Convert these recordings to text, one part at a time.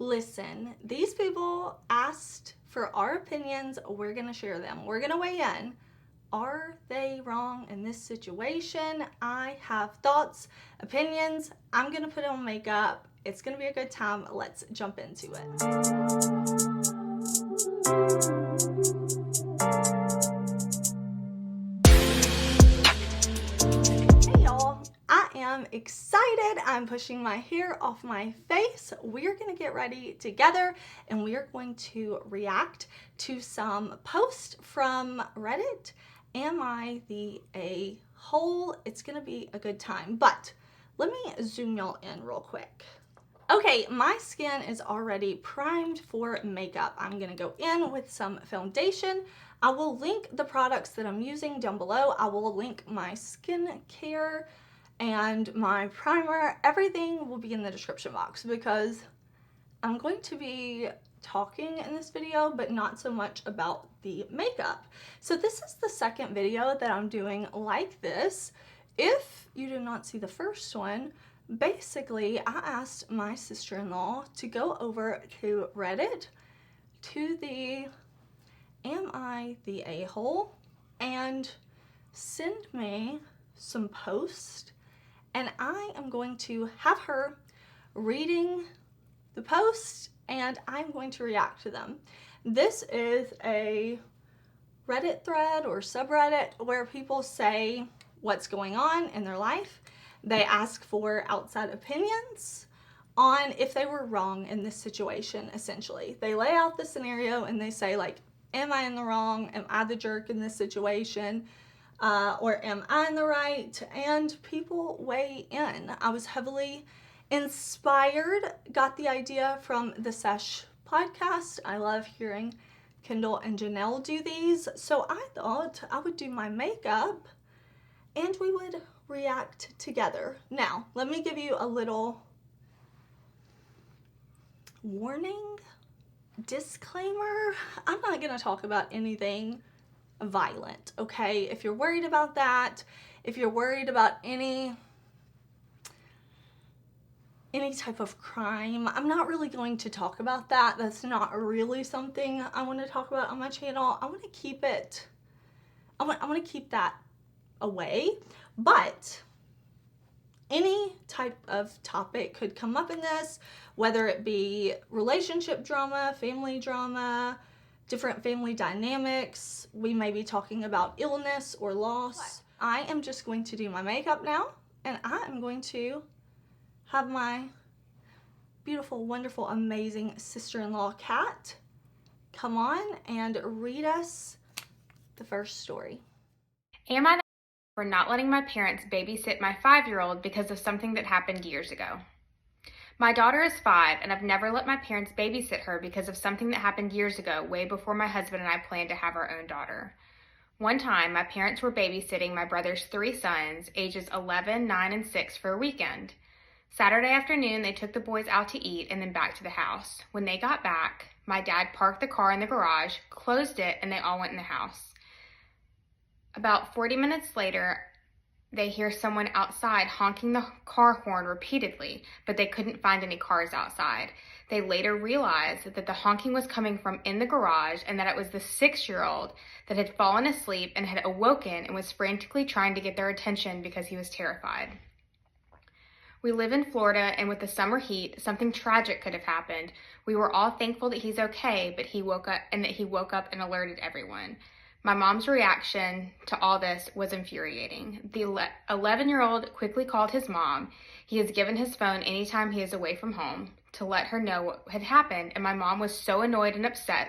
Listen, these people asked for our opinions. We're gonna share them. We're gonna weigh in. Are they wrong in this situation? I have thoughts, opinions. I'm gonna put on makeup. It's gonna be a good time. Let's jump into it. Hey y'all, I am excited. I'm pushing my hair off my face. We're gonna get ready together and we are going to react to some posts from Reddit. Am I the a-hole? It's gonna be a good time, but let me zoom y'all in real quick. Okay, my skin is already primed for makeup. I'm gonna go in with some foundation. I will link the products that I'm using down below. I will link my skincare and my primer. Everything will be in the description box because I'm going to be talking in this video, but not so much about the makeup. So this is the second video that I'm doing like this. If you did not see the first one, basically I asked my sister-in-law to go over to Reddit to the Am I the a-hole and send me some posts, and I am going to have her reading the posts and I'm going to react to them. This is a Reddit thread or subreddit where people say what's going on in their life. They ask for outside opinions on if they were wrong in this situation, essentially. They lay out the scenario and they say, like, am I in the wrong? Am I the jerk in this situation? Or am I in the right? And people weigh in. I was heavily inspired, got the idea from the Sesh podcast. I love hearing Kendall and Janelle do these. So I thought I would do my makeup and we would react together. Now, let me give you a little warning, disclaimer. I'm not gonna talk about anything violent, okay? If you're worried about that, if you're worried about any type of crime, I'm not really going to talk about that. That's not really something I want to talk about on my channel. I want to keep it, I want to keep that away, but any type of topic could come up in this, whether it be relationship drama, different family dynamics. We may be talking about illness or loss. I am just going to do my makeup now, and I am going to have my beautiful, wonderful, amazing sister-in-law, Kat, come on and read us the first story. Am I the for not letting my parents babysit my 5-year-old because of something that happened years ago? My daughter is 5, and I've never let my parents babysit her because of something that happened years ago, way before my husband and I planned to have our own daughter. One time, my parents were babysitting my brother's 3 sons, ages 11, 9, and 6, for a weekend. Saturday afternoon, they took the boys out to eat and then back to the house. When they got back, my dad parked the car in the garage, closed it, and they all went in the house. About 40 minutes later, they hear someone outside honking the car horn repeatedly, but they couldn't find any cars outside. They later realized that the honking was coming from in the garage and that it was the 6-year-old that had fallen asleep and had awoken and was frantically trying to get their attention because he was terrified. We live in Florida, and with the summer heat, something tragic could have happened. We were all thankful that he's okay, but he woke up and alerted everyone. My mom's reaction to all this was infuriating. The 11-year-old quickly called his mom. He has given his phone anytime he is away from home to let her know what had happened, and my mom was so annoyed and upset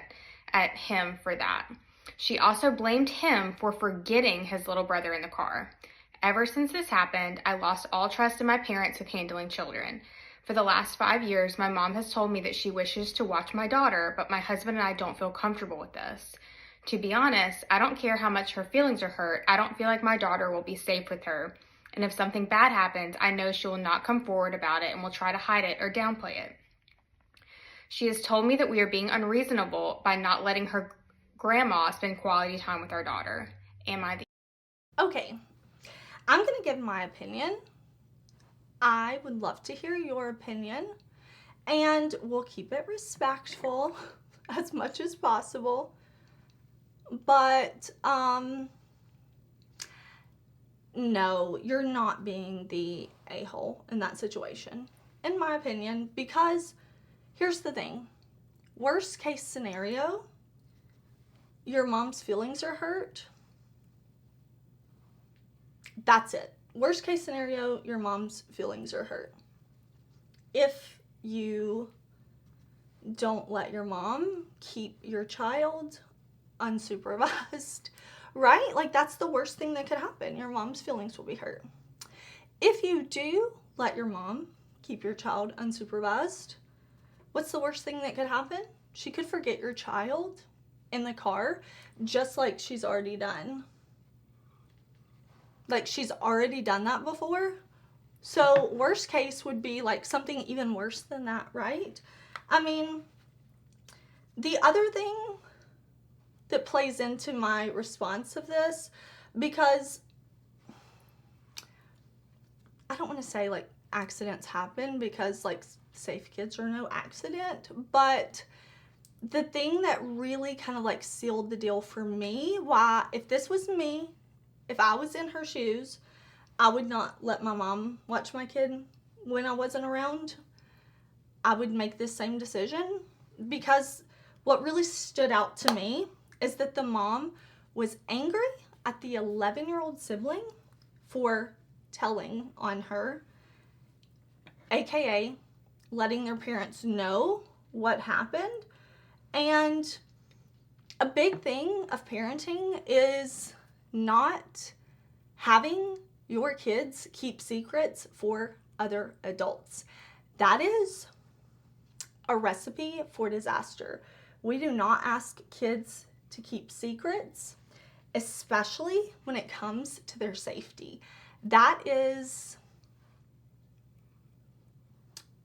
at him for that. She also blamed him for forgetting his little brother in the car. Ever since this happened, I lost all trust in my parents with handling children. For the last 5 years, my mom has told me that she wishes to watch my daughter, but my husband and I don't feel comfortable with this. To be honest, I don't care how much her feelings are hurt. I don't feel like my daughter will be safe with her. And if something bad happens, I know she will not come forward about it and will try to hide it or downplay it. She has told me that we are being unreasonable by not letting her grandma spend quality time with our daughter. Am I the... Okay, I'm gonna give my opinion. I would love to hear your opinion. and we'll keep it respectful as much as possible. But, no, you're not being the a-hole in that situation, in my opinion, because here's the thing. Worst case scenario, your mom's feelings are hurt. That's it. Worst case scenario, your mom's feelings are hurt. If you don't let your mom keep your child unsupervised, right? Like, that's the worst thing that could happen. Your mom's feelings will be hurt. If you do let your mom keep your child unsupervised, what's the worst thing that could happen? She could forget your child in the car, just like she's already done. Like, she's already done that before. So worst case would be like something even worse than that, right? I mean, the other thing that plays into my response of this, because I don't want to say like accidents happen, because like safe kids are no accident, but the thing that really kind of like sealed the deal for me, why, if this was me, if I was in her shoes, I would not let my mom watch my kid when I wasn't around. I would make this same decision, because what really stood out to me is that the mom was angry at the 11-year-old sibling for telling on her, aka letting their parents know what happened. And a big thing of parenting is not having your kids keep secrets for other adults. That is a recipe for disaster. We do not ask kids to keep secrets, especially when it comes to their safety. That is,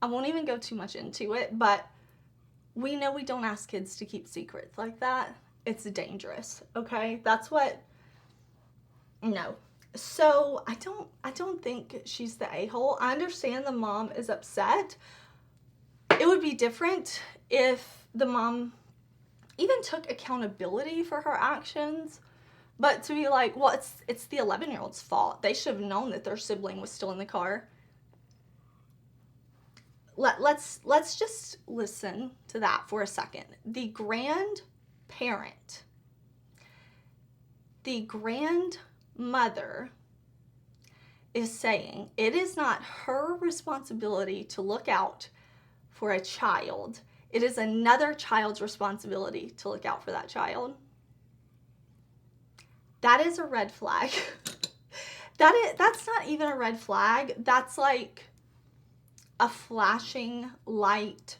I won't even go too much into it, but we know we don't ask kids to keep secrets like that. It's dangerous, okay? That's what, no. So I don't think she's the a-hole. I understand the mom is upset. It would be different if the mom even took accountability for her actions, but to be like, well, it's the 11-year-old's fault. They should have known that their sibling was still in the car. Let's just listen to that for a second. The grandparent, the grandmother is saying it is not her responsibility to look out for a child. It is another child's responsibility to look out for that child. That is a red flag. That's not even a red flag. That's like a flashing light.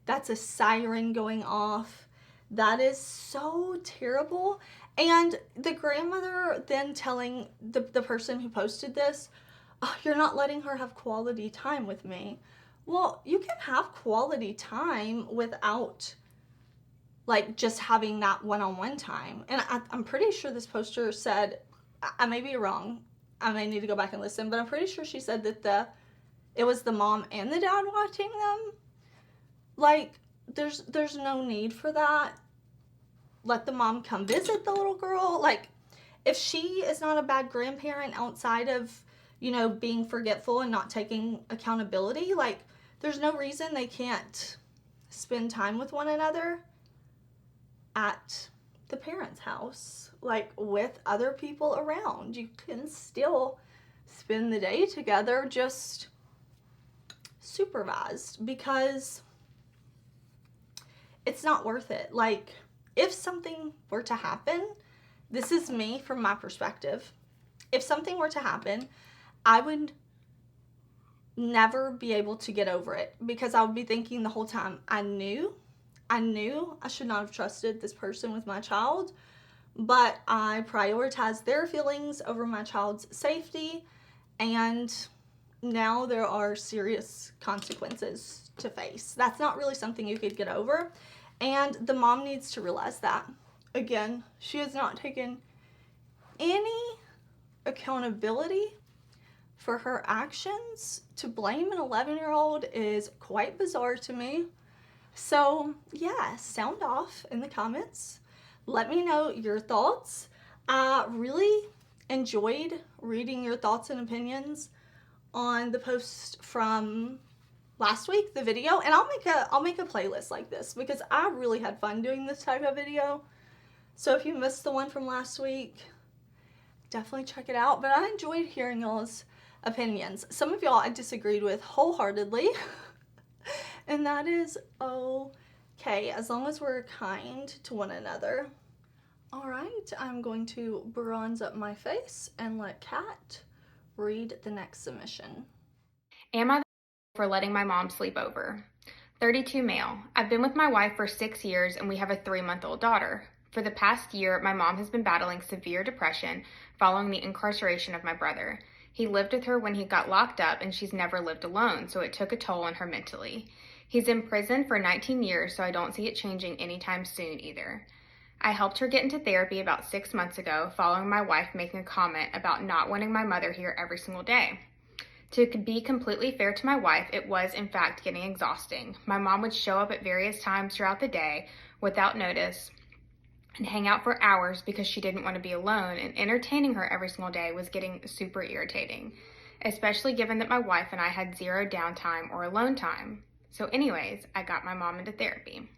That's a siren going off. That is so terrible. And the grandmother then telling the person who posted this, oh, you're not letting her have quality time with me. Well, you can have quality time without like just having that one-on-one time. And I'm pretty sure this poster said, I may be wrong, I may need to go back and listen, but I'm pretty sure she said that it was the mom and the dad watching them. Like, there's no need for that. Let the mom come visit the little girl. Like, if she is not a bad grandparent outside of, you know, being forgetful and not taking accountability, like, there's no reason they can't spend time with one another at the parents' house, like, with other people around. You can still spend the day together, just supervised, because it's not worth it. Like, if something were to happen, this is me from my perspective. If something were to happen, I would never be able to get over it, because I would be thinking the whole time, I knew I should not have trusted this person with my child, but I prioritized their feelings over my child's safety, and now there are serious consequences to face. That's not really something you could get over, and the mom needs to realize that. Again, she has not taken any accountability for her actions, to blame an 11-year-old is quite bizarre to me. So yeah, sound off in the comments. Let me know your thoughts. I really enjoyed reading your thoughts and opinions on the post from last week, the video, and I'll make a playlist like this because I really had fun doing this type of video. So if you missed the one from last week, definitely check it out. But I enjoyed hearing y'all's opinions. Some of y'all I disagreed with wholeheartedly, and that is okay as long as we're kind to one another. All right, I'm going to bronze up my face and let Kat read the next submission. Am I the for letting my mom sleep over? 32 male. I've been with my wife for 6 years and we have a 3-month-old daughter. For the past year, my mom has been battling severe depression following the incarceration of my brother. He lived with her when he got locked up and she's never lived alone, so it took a toll on her mentally. He's in prison for 19 years, so I don't see it changing anytime soon either. I helped her get into therapy about 6 months ago following my wife making a comment about not wanting my mother here every single day. To be completely fair to my wife, it was in fact getting exhausting. My mom would show up at various times throughout the day without notice and hang out for hours because she didn't want to be alone, and entertaining her every single day was getting super irritating, especially given that my wife and I had zero downtime or alone time. So anyways, I got my mom into therapy.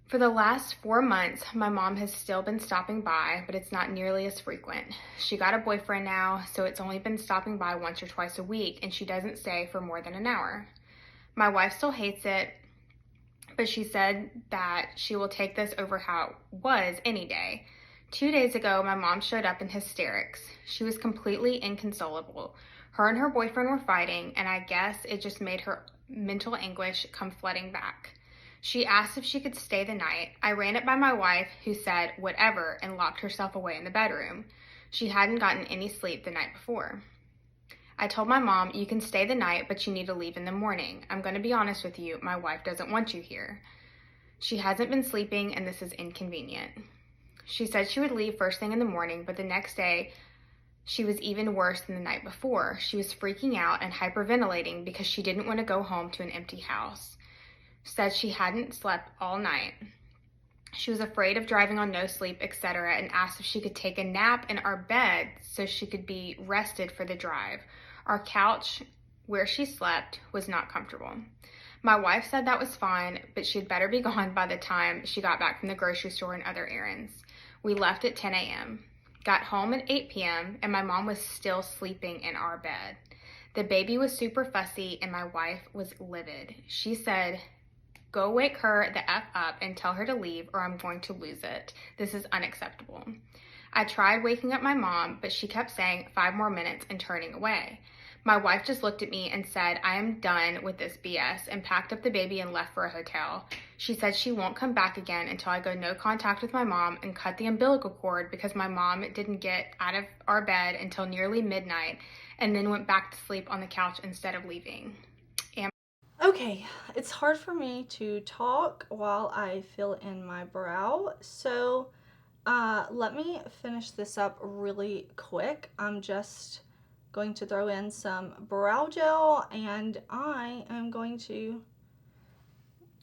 For the last 4 months, my mom has still been stopping by, but it's not nearly as frequent. She got a boyfriend now, so it's only been stopping by once or twice a week, and she doesn't stay for more than an hour. My wife still hates it, but she said that she will take this over how it was any day. 2 days ago, my mom showed up in hysterics. She was completely inconsolable. Her and her boyfriend were fighting, and I guess it just made her mental anguish come flooding back. She asked if she could stay the night. I ran it by my wife, who said whatever and locked herself away in the bedroom. She hadn't gotten any sleep the night before. I told my mom, you can stay the night, but you need to leave in the morning. I'm going to be honest with you, my wife doesn't want you here. She hasn't been sleeping and this is inconvenient. She said she would leave first thing in the morning, but the next day she was even worse than the night before. She was freaking out and hyperventilating because she didn't want to go home to an empty house. Said she hadn't slept all night. She was afraid of driving on no sleep, etc., and asked if she could take a nap in our bed so she could be rested for the drive. Our couch where she slept was not comfortable. My wife said that was fine, but she'd better be gone by the time she got back from the grocery store and other errands. We left at 10 a.m., got home at 8 p.m., and my mom was still sleeping in our bed. The baby was super fussy, and my wife was livid. She said, go wake her the F up and tell her to leave or I'm going to lose it. This is unacceptable. I tried waking up my mom, but she kept saying 5 more minutes and turning away. My wife just looked at me and said, I am done with this BS, and packed up the baby and left for a hotel. She said she won't come back again until I go no contact with my mom and cut the umbilical cord because my mom didn't get out of our bed until nearly midnight and then went back to sleep on the couch instead of leaving. Okay, it's hard for me to talk while I fill in my brow, so let me finish this up really quick. I'm just going to throw in some brow gel and I am going to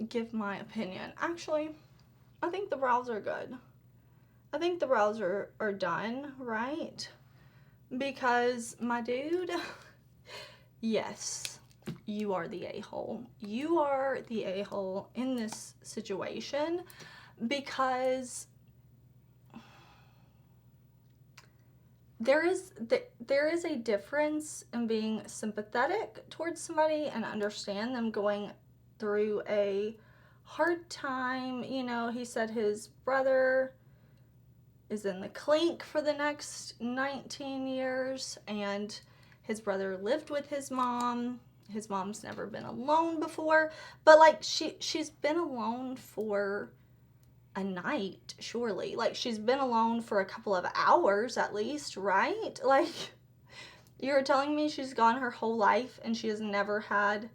give my opinion. Actually, I think the brows are good. I think the brows are done, right? Because my dude, yes, you are the a-hole. You are the a-hole in this situation because there is a difference in being sympathetic towards somebody and understand them going through a hard time. You know, he said his brother is in the clink for the next 19 years and his brother lived with his mom. His mom's never been alone before, but like she's been alone for a night, surely. Like she's been alone for a couple of hours at least, right? Like you're telling me she's gone her whole life and she has never had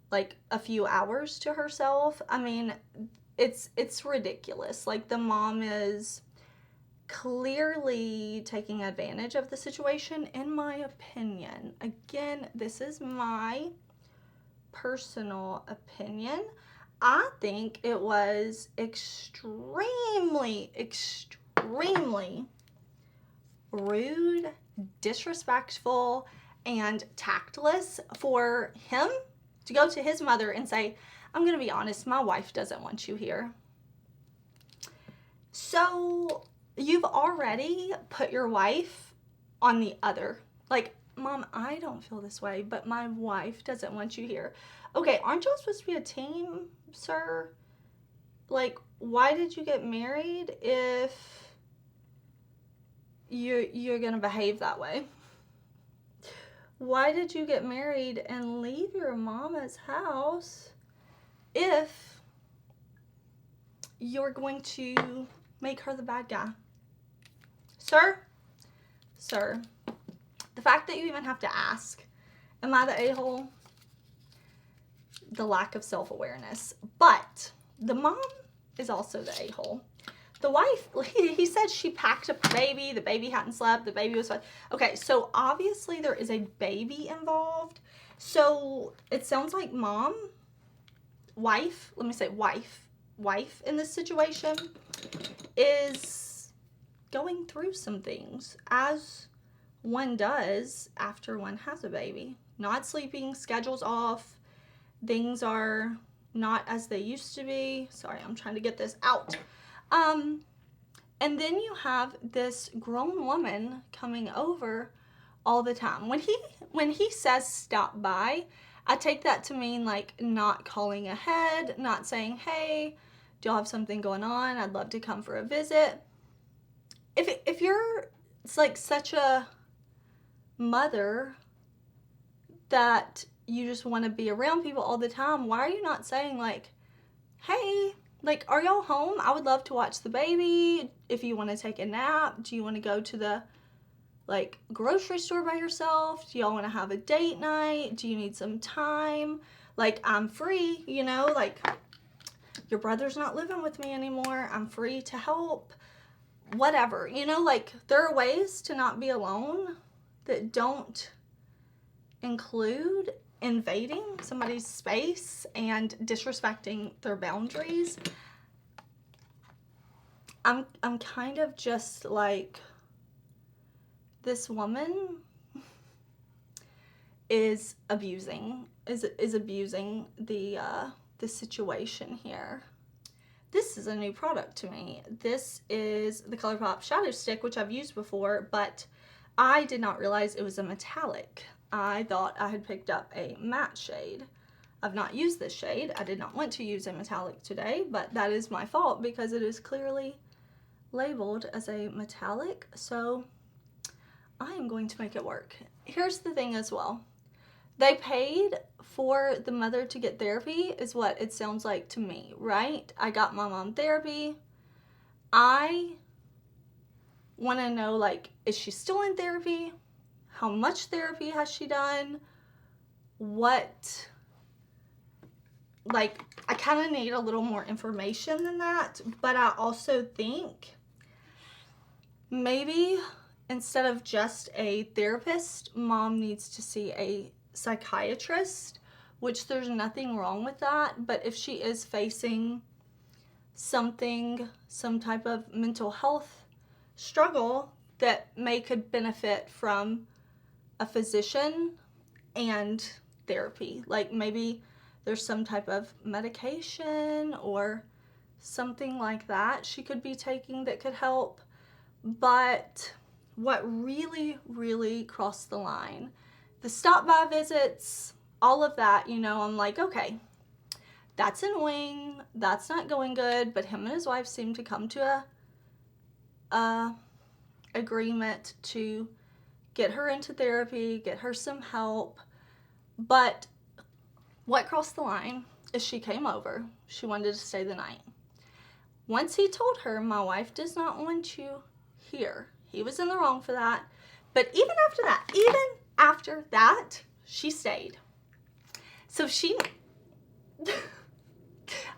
like a few hours to herself? I mean, it's ridiculous. Like the mom is clearly taking advantage of the situation, in my opinion. Again, this is my personal opinion. I think it was extremely rude, disrespectful, and tactless for him to go to his mother and say, I'm going to be honest, my wife doesn't want you here. So you've already put your wife on the other. Like, Mom, I don't feel this way, but my wife doesn't want you here. Okay, aren't y'all supposed to be a team, sir? Like, why did you get married if you're gonna behave that way? Why did you get married and leave your mama's house if you're going to make her the bad guy? Sir, the fact that you even have to ask, am I the a-hole? The lack of self-awareness. But the mom is also the a-hole. The wife, he said she packed up the baby hadn't slept, the baby was fine. Okay, so obviously there is a baby involved. So it sounds like wife in this situation is going through some things, as one does after one has a baby. Not sleeping, schedules off, things are not as they used to be. Sorry, I'm trying to get this out. And then you have this grown woman coming over all the time. When he says stop by, I take that to mean like not calling ahead, not saying, hey, do y'all have something going on? I'd love to come for a visit. If you're, it's like such a mother that you just want to be around people all the time, why are you not saying like, hey, like, are y'all home? I would love to watch the baby. If you want to take a nap, do you want to go to the like grocery store by yourself? Do y'all want to have a date night? Do you need some time? Like, I'm free, you know, like your brother's not living with me anymore. I'm free to help, whatever, you know, like there are ways to not be alone that don't include invading somebody's space and disrespecting their boundaries. I'm kind of just like, this woman is abusing the situation here. This is a new product to me. This is the ColourPop Shadow Stick, which I've used before, but I did not realize it was a metallic. I thought I had picked up a matte shade. I've not used this shade. I did not want to use a metallic today, but that is my fault because it is clearly labeled as a metallic, so I am going to make it work. Here's the thing as well. They paid for the mother to get therapy, is what it sounds like to me, right? I got my mom therapy. I want to know, like, is she still in therapy? How much therapy has she done? What, like, I kind of need a little more information than that, but I also think maybe instead of just a therapist, mom needs to see a psychiatrist, which there's nothing wrong with that, but if she is facing something, some type of mental health struggle that could benefit from a physician and therapy, like maybe there's some type of medication or something like that she could be taking that could help. But what really crossed the line, the stop by visits, all of that, you know, I'm like, okay, that's annoying, that's not going good, but him and his wife seem to come to a agreement to get her into therapy, get her some help. But what crossed the line is she came over. She wanted to stay the night. Once he told her, my wife does not want you here, he was in the wrong for that. But even after that, she stayed. So she,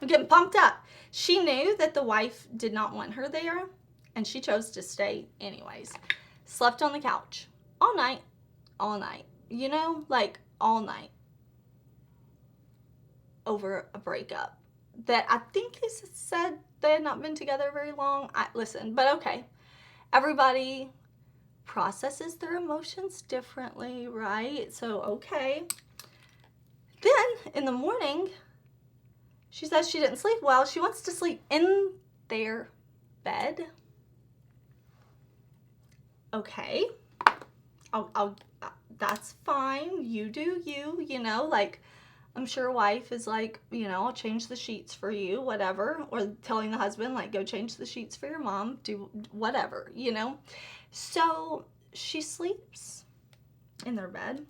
I'm getting pumped up. She knew that the wife did not want her there. and she chose to stay anyways. Slept on the couch all night, you know, like all night over a breakup that I think he said they had not been together very long. Listen, but okay, everybody processes their emotions differently, right? So, okay. Then in the morning, she says she didn't sleep well. She wants to sleep in their bed. Okay. That's fine. You do you, you know, like, I'm sure a wife is like, you know, I'll change the sheets for you, whatever. Or telling the husband, like, go change the sheets for your mom, do whatever, you know. So she sleeps in their bed.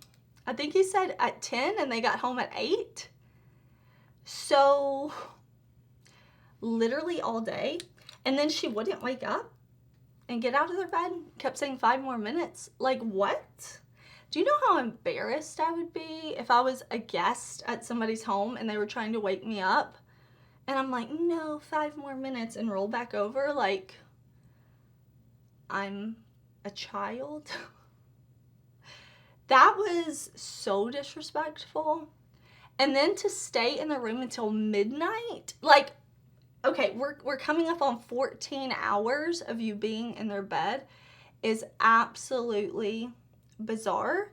I think he said at 10 and they got home at 8. So literally all day. And then she wouldn't wake up and get out of their bed. Kept saying 5 more minutes. Like, what? Do you know how embarrassed I would be if I was a guest at somebody's home and they were trying to wake me up? And I'm like, no, 5 more minutes, and roll back over like I'm a child. That was so disrespectful. And then to stay in the room until midnight, like, okay, we're coming up on 14 hours of you being in their bed is absolutely bizarre.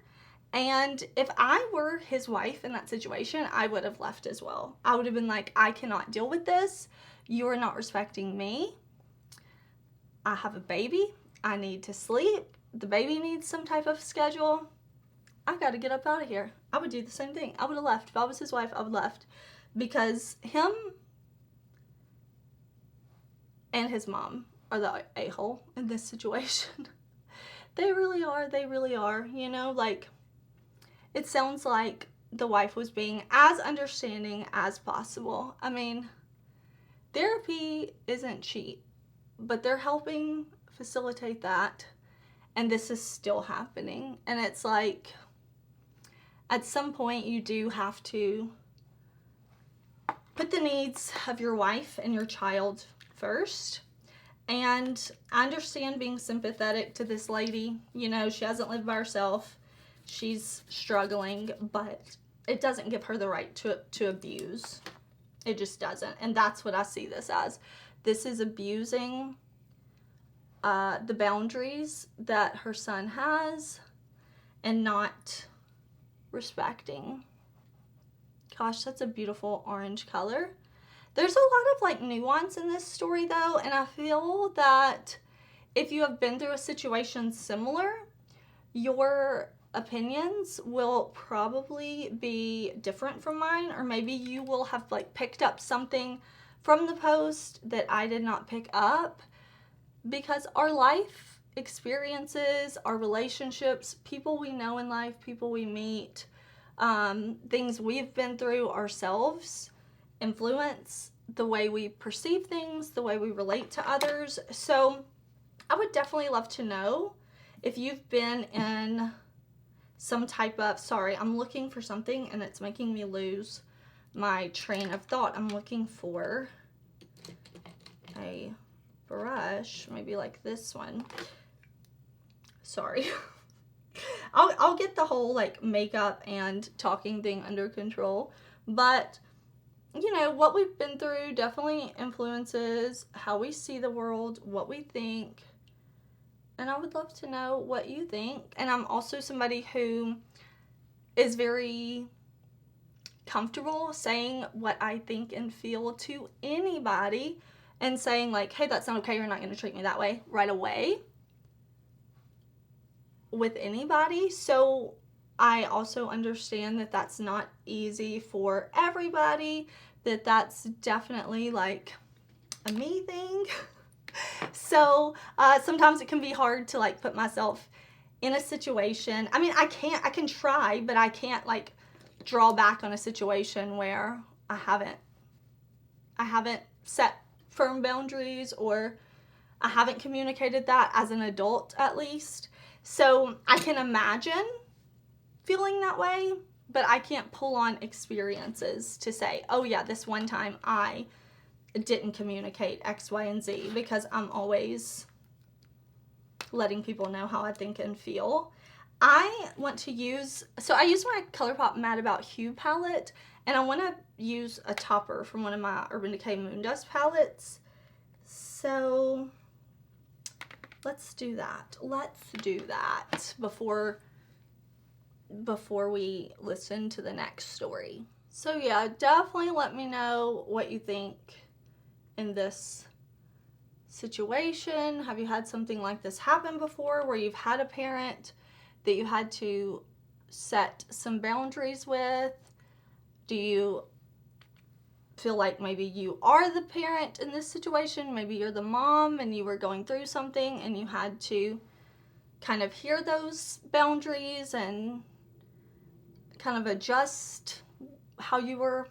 And if I were his wife in that situation, I would have left as well. I would have been like, I cannot deal with this. You are not respecting me. I have a baby. I need to sleep. The baby needs some type of schedule. I got to get up out of here. I would do the same thing. I would have left. If I was his wife, I would have left. Because him and his mom are the a-hole in this situation. They really are, you know, like, it sounds like the wife was being as understanding as possible. I mean, therapy isn't cheap, but they're helping facilitate that, and this is still happening. And it's like, at some point you do have to put the needs of your wife and your child first. And I understand being sympathetic to this lady. You know, she hasn't lived by herself. She's struggling, but it doesn't give her the right to abuse. It just doesn't. And that's what I see this as. This is abusing the boundaries that her son has and not respecting. Gosh, that's a beautiful orange color. There's a lot of like nuance in this story though, and I feel that if you have been through a situation similar, your opinions will probably be different from mine, or maybe you will have like picked up something from the post that I did not pick up, because our life experiences, our relationships, people we know in life, people we meet, things we've been through ourselves influence the way we perceive things, the way we relate to others. So I would definitely love to know if you've been in some type of, sorry, I'm looking for something and it's making me lose my train of thought. I'm looking for a brush, maybe like this one. Sorry. I'll get the whole like makeup and talking thing under control, but you know, what we've been through definitely influences how we see the world, what we think, and I would love to know what you think. And I'm also somebody who is very comfortable saying what I think and feel to anybody and saying like, hey, that's not okay, you're not going to treat me that way right away with anybody. So I also understand that that's not easy for everybody, that that's definitely like a me thing. So sometimes it can be hard to like put myself in a situation. I mean, I can try, but I can't like draw back on a situation where I haven't set firm boundaries, or I haven't communicated that as an adult at least. So I can imagine feeling that way, but I can't pull on experiences to say, oh yeah, this one time I didn't communicate X, Y, and Z, because I'm always letting people know how I think and feel. I want to use, so I use my ColourPop Mad About Hue palette, and I want to use a topper from one of my Urban Decay Moondust palettes. So let's do that. Let's do that before we listen to the next story. So yeah, definitely let me know what you think in this situation. Have you had something like this happen before, where you've had a parent that you had to set some boundaries with? Do you feel like maybe you are the parent in this situation? Maybe you're the mom and you were going through something and you had to kind of hear those boundaries and kind of adjust how you were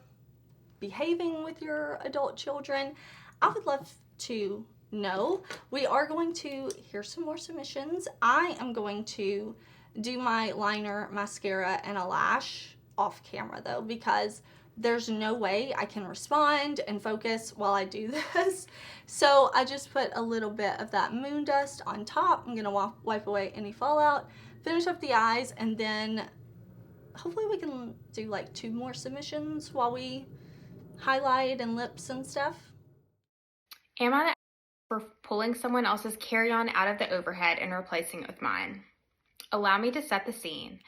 behaving with your adult children. I would love to know. We are going to hear some more submissions. I am going to do my liner, mascara, and a lash off camera though, because there's no way I can respond and focus while I do this. So I just put a little bit of that moon dust on top. I'm gonna wipe away any fallout, finish up the eyes, and then hopefully we can do like 2 more submissions while we highlight and lips and stuff. Am I the for pulling someone else's carry-on out of the overhead and replacing it with mine? Allow me to set the scene.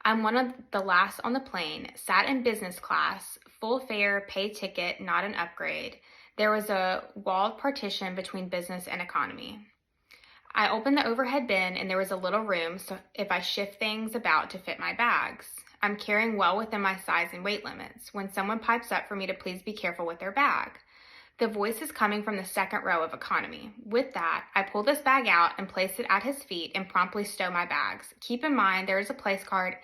I'm one of the last on the plane, sat in business class, full fare, pay ticket, not an upgrade. There was a walled partition between business and economy. I opened the overhead bin and there was a little room so if I shift things about to fit my bags. I'm carrying well within my size and weight limits when someone pipes up for me to please be careful with their bag. The voice is coming from the second row of economy. With that, I pull this bag out and place it at his feet and promptly stow my bags. Keep in mind there is a place card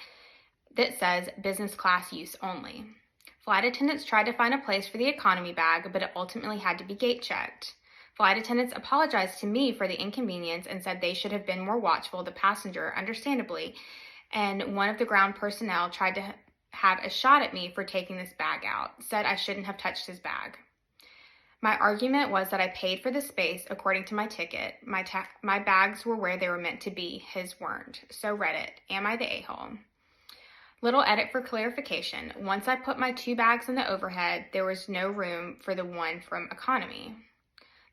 that says business class use only. Flight attendants tried to find a place for the economy bag, but it ultimately had to be gate checked. Flight attendants apologized to me for the inconvenience and said they should have been more watchful of the passenger, understandably, and one of the ground personnel tried to have a shot at me for taking this bag out, said I shouldn't have touched his bag. My argument was that I paid for the space according to my ticket. My bags were where they were meant to be, his weren't. So Reddit, am I the a-hole? Little edit for clarification. Once I put my 2 bags in the overhead, there was no room for the one from economy.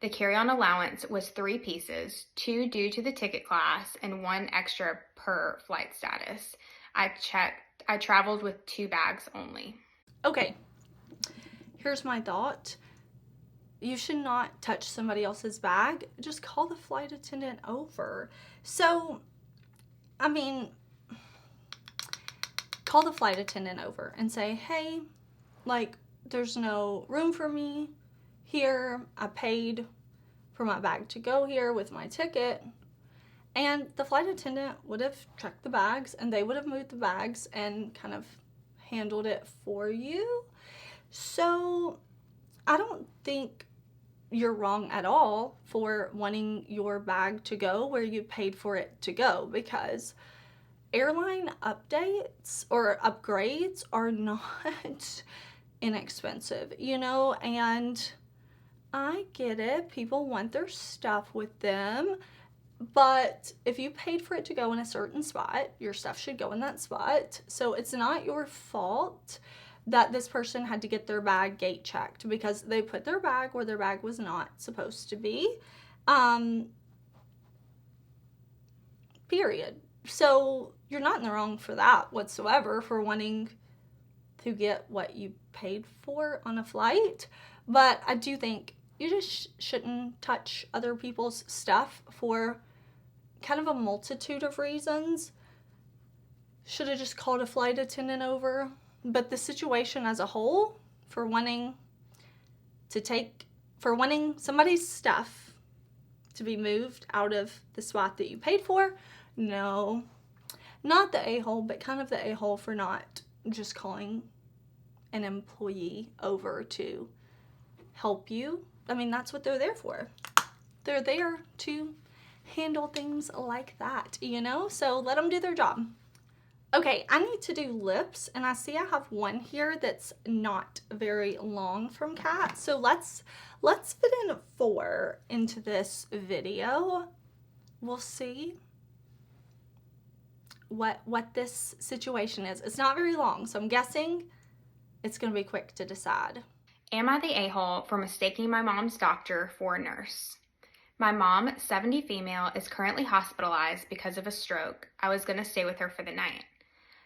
The carry-on allowance was 3 pieces, 2 due to the ticket class and 1 extra per flight status. I traveled with 2 bags only. Okay, here's my thought. You should not touch somebody else's bag. Just call the flight attendant over. So, I mean, call the flight attendant over and say, hey, like, there's no room for me here. I paid for my bag to go here with my ticket. And the flight attendant would have checked the bags and they would have moved the bags and kind of handled it for you. So I don't think you're wrong at all for wanting your bag to go where you paid for it to go, because airline updates or upgrades are not inexpensive, you know, and I get it. People want their stuff with them, but if you paid for it to go in a certain spot, your stuff should go in that spot. So it's not your fault that this person had to get their bag gate checked because they put their bag where their bag was not supposed to be. Period. So you're not in the wrong for that whatsoever, for wanting to get what you paid for on a flight. But I do think you just shouldn't touch other people's stuff for kind of a multitude of reasons. Should have just called a flight attendant over. But the situation as a whole, for wanting somebody's stuff to be moved out of the spot that you paid for, no. Not the a-hole, but kind of the a-hole for not just calling an employee over to help you. I mean, that's what they're there for. They're there to handle things like that, you know? So let them do their job. Okay, I need to do lips, and I see I have one here that's not very long from Kat. So let's fit in 4 into this video. we'll see what this situation is. It's not very long, so I'm guessing it's going to be quick to decide. Am I the a-hole for mistaking my mom's doctor for a nurse? My mom, 70 female, is currently hospitalized because of a stroke. I was going to stay with her for the night.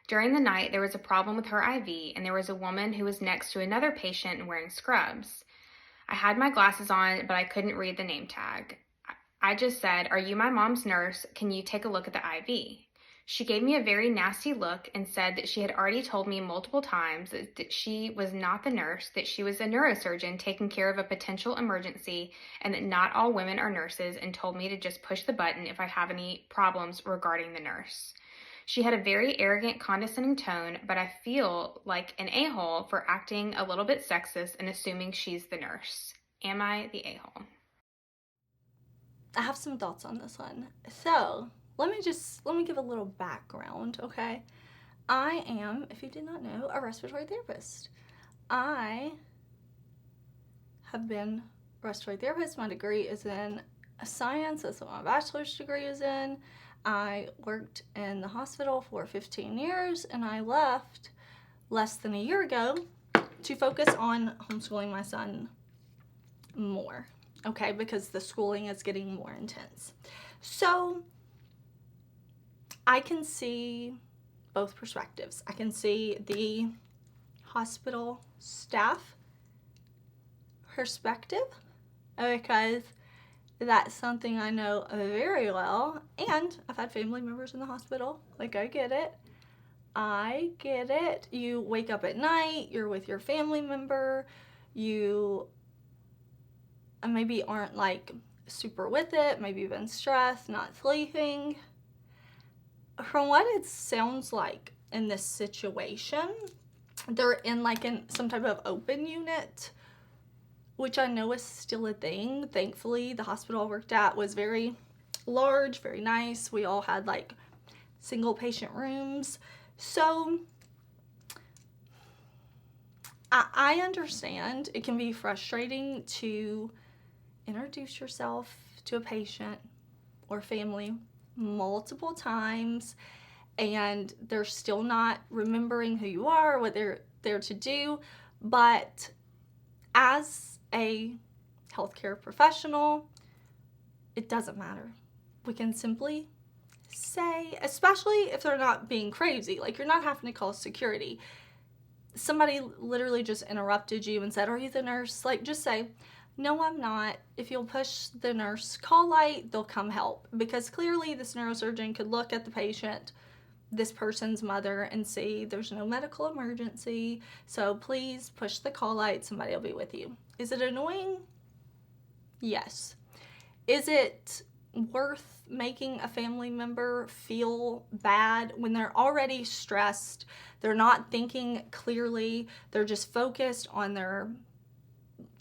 During the night, there was a problem with her IV, and there was a woman who was next to another patient and wearing scrubs. I had my glasses on, but I couldn't read the name tag. I just said, "Are you my mom's nurse? Can you take a look at the IV?" She gave me a very nasty look and said that she had already told me multiple times that she was not the nurse, that she was a neurosurgeon taking care of a potential emergency, and that not all women are nurses, and told me to just push the button if I have any problems regarding the nurse. She had a very arrogant, condescending tone, but I feel like an a-hole for acting a little bit sexist and assuming she's the nurse. Am I the a-hole? I have some thoughts on this one. So, let me give a little background, okay? I am, if you did not know, a respiratory therapist. I have been a respiratory therapist. My degree is in science. That's what my bachelor's degree is in. I worked in the hospital for 15 years, and I left less than a year ago to focus on homeschooling my son more, okay, because the schooling is getting more intense. So I can see both perspectives. I can see the hospital staff perspective, because that's something I know very well, and I've had family members in the hospital. Like, I get it. I get it. You wake up at night, you're with your family member, you maybe aren't like super with it, maybe you've been stressed, not sleeping. From what it sounds like in this situation, they're in like some type of open unit, which I know is still a thing. Thankfully, the hospital I worked at was very large, very nice. We all had like single patient rooms. So I understand it can be frustrating to introduce yourself to a patient or family multiple times, and they're still not remembering who you are, what they're there to do. But as a healthcare professional, it doesn't matter. We can simply say, especially if they're not being crazy, like you're not having to call security. Somebody literally just interrupted you and said, "Are you the nurse?" Like, just say, "No, I'm not. If you'll push the nurse call light, they'll come help." Because clearly this neurosurgeon could look at the patient, this person's mother, and see there's no medical emergency, so please push the call light, somebody will be with you. Is it annoying? Yes. Is it worth making a family member feel bad when they're already stressed, they're not thinking clearly, they're just focused on their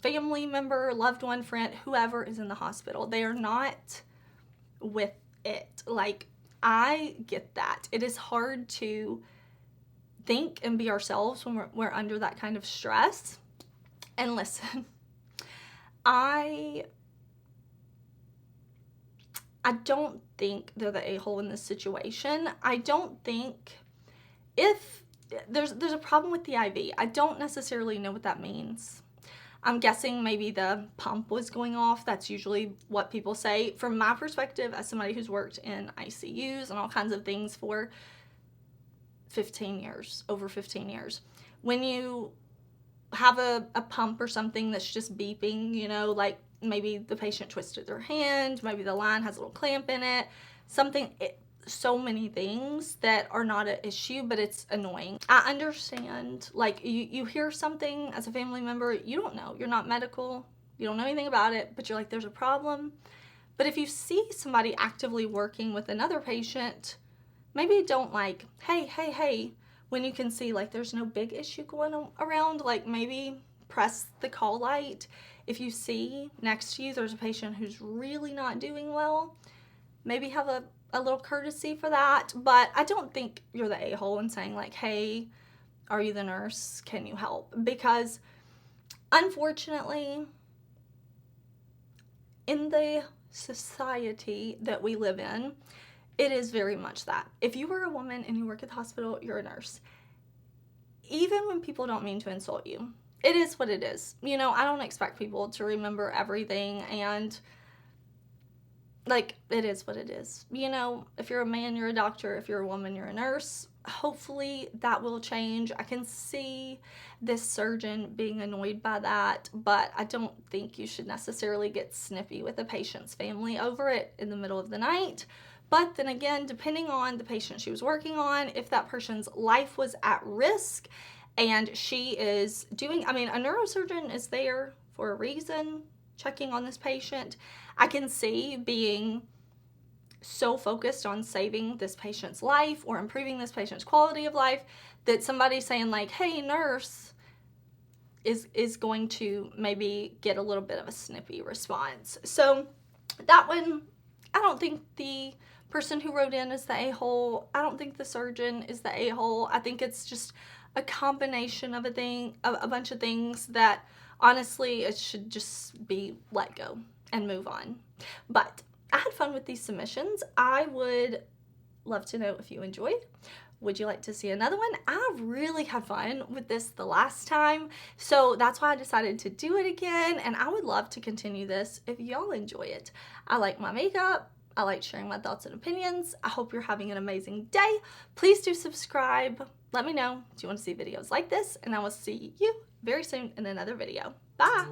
family member, loved one, friend, whoever is in the hospital? They are not with it. Like, I get that. It is hard to think and be ourselves when we're under that kind of stress. And listen, I don't think they're the a-hole in this situation. I don't think, if there's a problem with the IV, I don't necessarily know what that means. I'm guessing maybe the pump was going off. That's usually what people say. From my perspective, as somebody who's worked in ICUs and all kinds of things for 15 years, over 15 years, when you have a pump or something that's just beeping, you know, like maybe the patient twisted their hand, maybe the line has a little clamp in it, so many things that are not an issue, but it's annoying. I understand, like, you hear something as a family member, you don't know, you're not medical, you don't know anything about it, but you're like, there's a problem. But if you see somebody actively working with another patient, maybe don't like, hey, when you can see like there's no big issue going around, like maybe press the call light. If you see next to you there's a patient who's really not doing well, maybe have a little courtesy for that. But I don't think you're the a-hole in saying like, "Hey, are you the nurse? Can you help?" Because unfortunately, in the society that we live in, it is very much that. If you are a woman and you work at the hospital, you're a nurse. Even when people don't mean to insult you, it is what it is. You know, I don't expect people to remember everything, and like, it is what it is. You know, if you're a man, you're a doctor. If you're a woman, you're a nurse. Hopefully that will change. I can see this surgeon being annoyed by that, but I don't think you should necessarily get snippy with a patient's family over it in the middle of the night. But then again, depending on the patient she was working on, if that person's life was at risk and she is doing, I mean, a neurosurgeon is there for a reason, checking on this patient. I can see being so focused on saving this patient's life or improving this patient's quality of life that somebody saying like, hey, nurse, is going to maybe get a little bit of a snippy response. So that one, I don't think the person who wrote in is the a-hole. I don't think the surgeon is the a-hole. I think it's just a combination of a bunch of things that honestly it should just be let go and move on. But I had fun with these submissions. I would love to know if you enjoyed. Would you like to see another one? I really had fun with this the last time, so that's why I decided to do it again, and I would love to continue this if y'all enjoy it. I like my makeup. I like sharing my thoughts and opinions. I hope you're having an amazing day. Please do subscribe. Let me know, do you want to see videos like this? And I will see you very soon in another video. Bye!